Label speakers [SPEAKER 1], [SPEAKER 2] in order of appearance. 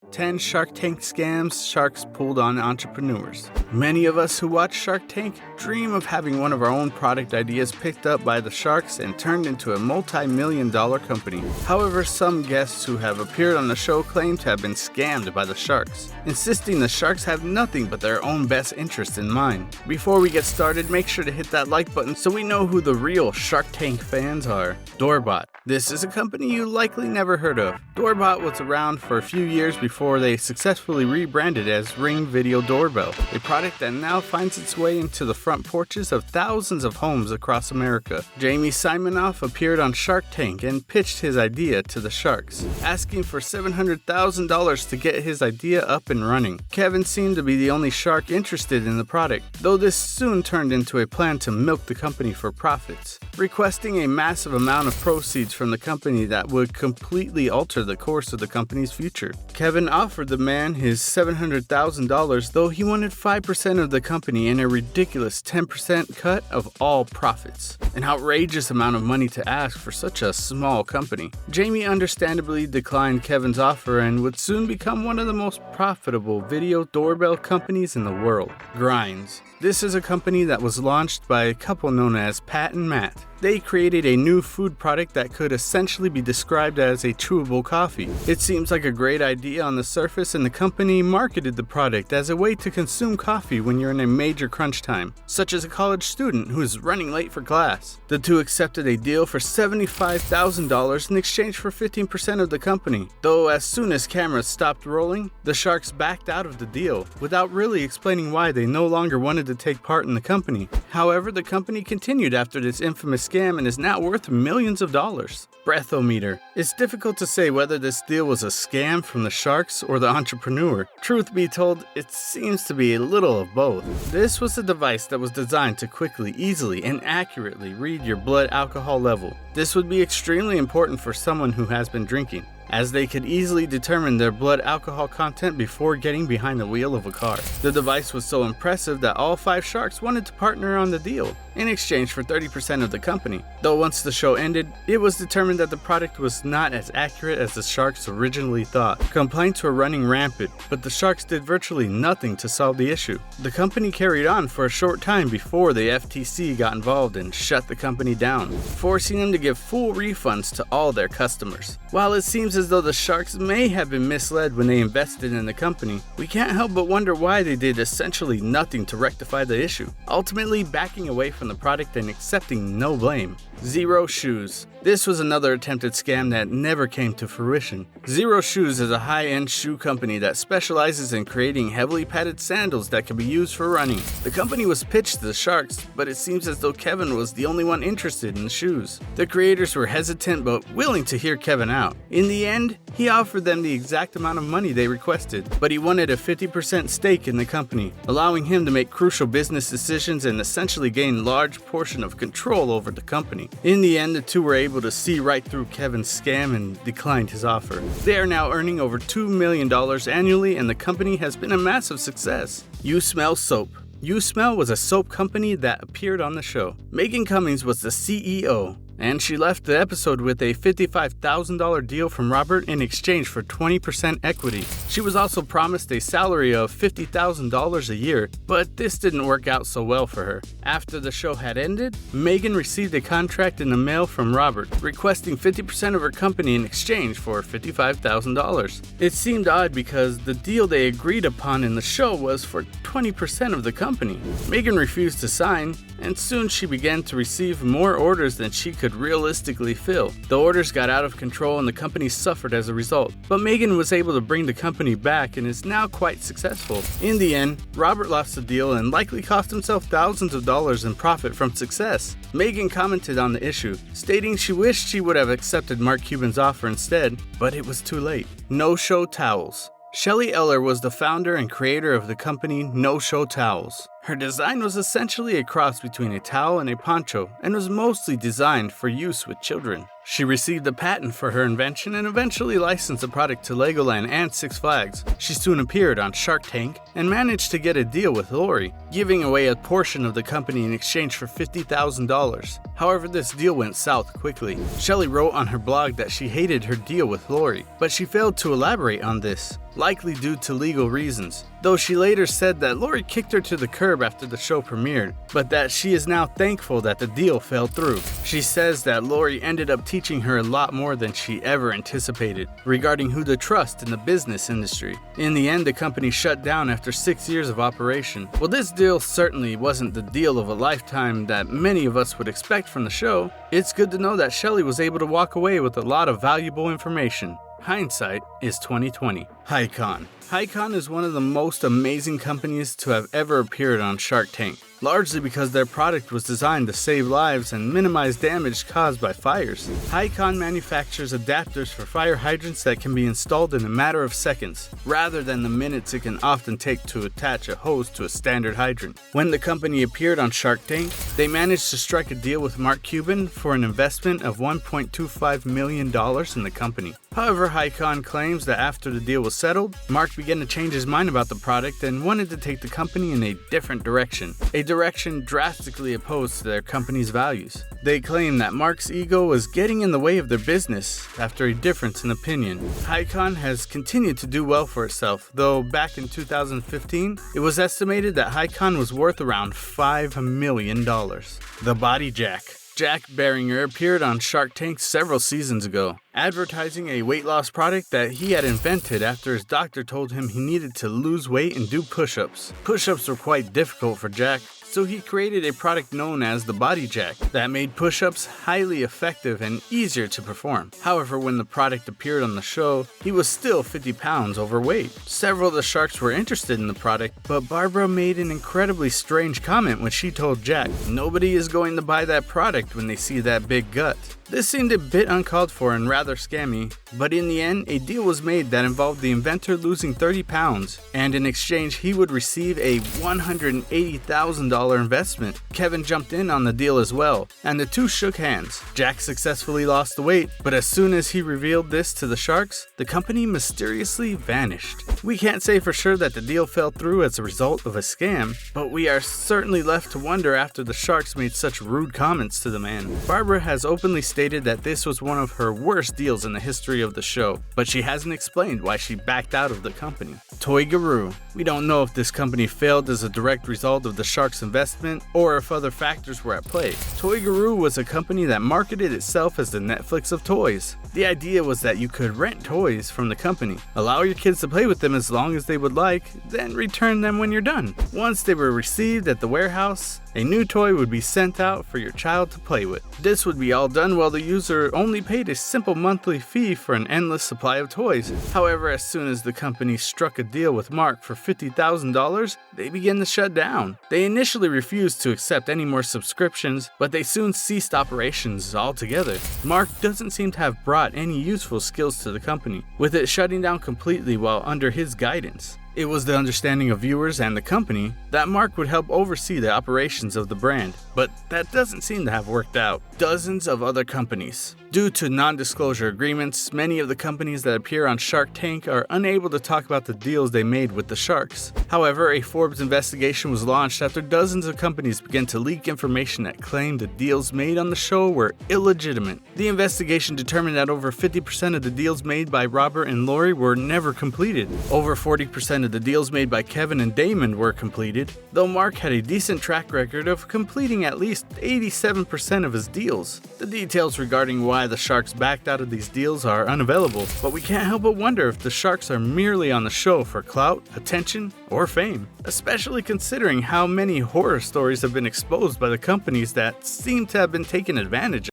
[SPEAKER 1] 10 Shark Tank scams sharks pulled on entrepreneurs. Many of us who watch Shark Tank dream of having one of our own product ideas picked up by the sharks and turned into a multi-million-dollar company. However, some guests who have appeared on the show claim to have been scammed by the sharks, insisting the sharks have nothing but their own best interest in mind. Before we get started, make sure to hit that like button so we know who the real Shark Tank fans are. DOORBOT. This is a company you likely never heard of. DOORBOT was around for a few years before they successfully rebranded as Ring Video Doorbell, a product that now finds its way into the front porches of thousands of homes across America. Jamie Simonoff appeared on Shark Tank and pitched his idea to the sharks, asking for $700,000 to get his idea up and running. Kevin seemed to be the only shark interested in the product, though this soon turned into a plan to milk the company for profits, requesting a massive amount of proceeds from the company that would completely alter the course of the company's future. Kevin offered the man his $700,000, though he wanted 5% of the company and a ridiculous 10% cut of all profits. An outrageous amount of money to ask for such a small company. Jamie understandably declined Kevin's offer and would soon become one of the most profitable video doorbell companies in the world. Grinds. This is a company that was launched by a couple known as Pat and Matt. They created a new food product that could essentially be described as a chewable coffee. It seems like a great idea on the surface, and the company marketed the product as a way to consume coffee when you're in a major crunch time, such as a college student who is running late for class. The two accepted a deal for $75,000 in exchange for 15% of the company, though as soon as cameras stopped rolling, the sharks backed out of the deal, without really explaining why they no longer wanted to take part in the company. However, the company continued after this infamous scam and is now worth millions of dollars. Breathometer. It's difficult to say whether this deal was a scam from the sharks or the entrepreneur. Truth be told, it seems to be a little of both. This was a device that was designed to quickly, easily, and accurately read your blood alcohol level. This would be extremely important for someone who has been drinking, as they could easily determine their blood alcohol content before getting behind the wheel of a car. The device was so impressive that all 5 sharks wanted to partner on the deal in exchange for 30% of the company. Though once the show ended, it was determined that the product was not as accurate as the sharks originally thought. Complaints were running rampant, but the sharks did virtually nothing to solve the issue. The company carried on for a short time before the FTC got involved and shut the company down, forcing them to give full refunds to all their customers. While it seems as though the sharks may have been misled when they invested in the company, we can't help but wonder why they did essentially nothing to rectify the issue, ultimately backing away from the product and accepting no blame. XERO Shoes. This was another attempted scam that never came to fruition. XERO Shoes is a high-end shoe company that specializes in creating heavily padded sandals that can be used for running. The company was pitched to the sharks, but it seems as though Kevin was the only one interested in the shoes. The creators were hesitant but willing to hear Kevin out. In the end, he offered them the exact amount of money they requested, but he wanted a 50% stake in the company, allowing him to make crucial business decisions and essentially gain large portion of control over the company. In the end, the two were able to see right through Kevin's scam and declined his offer. They are now earning over $2 million annually, and the company has been a massive success. You Smell Soap. You Smell was a soap company that appeared on the show. Megan Cummings was the CEO, and she left the episode with a $55,000 deal from Robert in exchange for 20% equity. She was also promised a salary of $50,000 a year, but this didn't work out so well for her. After the show had ended, Megan received a contract in the mail from Robert, requesting 50% of her company in exchange for $55,000. It seemed odd because the deal they agreed upon in the show was for 20% of the company. Megan refused to sign, and soon she began to receive more orders than she could realistically fill. The orders got out of control and the company suffered as a result, but Megan was able to bring the company back and is now quite successful. In the end, Robert lost the deal and likely cost himself thousands of dollars in profit from success. Megan commented on the issue, stating she wished she would have accepted Mark Cuban's offer instead, but it was too late. No-Show Towels. Shelly Eller was the founder and creator of the company No-Show Towels. Her design was essentially a cross between a towel and a poncho and was mostly designed for use with children. She received a patent for her invention and eventually licensed the product to Legoland and Six Flags. She soon appeared on Shark Tank and managed to get a deal with Lori, giving away a portion of the company in exchange for $50,000. However, this deal went south quickly. Shelley wrote on her blog that she hated her deal with Lori, but she failed to elaborate on this, likely due to legal reasons, though she later said that Lori kicked her to the curb after the show premiered, but that she is now thankful that the deal fell through. She says that Lori ended up teaching her a lot more than she ever anticipated regarding who to trust in the business industry. In the end, the company shut down after 6 years of operation. Well, this deal certainly wasn't the deal of a lifetime that many of us would expect from the show. It's good to know that Shelley was able to walk away with a lot of valuable information. Hindsight is 2020. CONN. CONN is one of the most amazing companies to have ever appeared on Shark Tank, largely because their product was designed to save lives and minimize damage caused by fires. CONN manufactures adapters for fire hydrants that can be installed in a matter of seconds, rather than the minutes it can often take to attach a hose to a standard hydrant. When the company appeared on Shark Tank, they managed to strike a deal with Mark Cuban for an investment of $1.25 million in the company. However, CONN claims that after the deal was settled, Mark began to change his mind about the product and wanted to take the company in a different direction, a direction drastically opposed to their company's values. They claim that Mark's ego was getting in the way of their business after a difference in opinion. CONN has continued to do well for itself, though back in 2015, it was estimated that CONN was worth around $5 million. The Body Jack. Jack Beringer appeared on Shark Tank several seasons ago, advertising a weight loss product that he had invented after his doctor told him he needed to lose weight and do push-ups. Push-ups were quite difficult for Jack, so he created a product known as the Body Jack that made push-ups highly effective and easier to perform. However, when the product appeared on the show, he was still 50 pounds overweight. Several of the sharks were interested in the product, but Barbara made an incredibly strange comment when she told Jack, "Nobody is going to buy that product when they see that big gut." This seemed a bit uncalled for and rather scammy, but in the end, a deal was made that involved the inventor losing 30 pounds, and in exchange, he would receive a $180,000 investment. Kevin jumped in on the deal as well, and the two shook hands. Jack successfully lost the weight, but as soon as he revealed this to the sharks, the company mysteriously vanished. We can't say for sure that the deal fell through as a result of a scam, but we are certainly left to wonder after the sharks made such rude comments to the man. Barbara has openly stated that this was one of her worst deals in the history of the show, but she hasn't explained why she backed out of the company. TOYGAROO. We don't know if this company failed as a direct result of the sharks' investment or if other factors were at play. TOYGAROO was a company that marketed itself as the Netflix of toys. The idea was that you could rent toys from the company, allow your kids to play with them as long as they would like, then return them when you're done. Once they were received at the warehouse, a new toy would be sent out for your child to play with. This would be all done while the user only paid a simple monthly fee for an endless supply of toys. However, as soon as the company struck a deal with Mark for $50,000, they began to shut down. They initially refused to accept any more subscriptions, but they soon ceased operations altogether. Mark doesn't seem to have brought any useful skills to the company, with it shutting down completely while under his guidance. It was the understanding of viewers and the company that Mark would help oversee the operations of the brand, but that doesn't seem to have worked out. Dozens of other companies. Due to non-disclosure agreements, many of the companies that appear on Shark Tank are unable to talk about the deals they made with the sharks. However, a Forbes investigation was launched after dozens of companies began to leak information that claimed the deals made on the show were illegitimate. The investigation determined that over 50% of the deals made by Robert and Lori were never completed. Over 40% of the deals made by Kevin and Damon were completed, though Mark had a decent track record of completing at least 87% of his deals. The details regarding why the sharks backed out of these deals are unavailable, but we can't help but wonder if the sharks are merely on the show for clout, attention, or fame, especially considering how many horror stories have been exposed by the companies that seem to have been taken advantage of.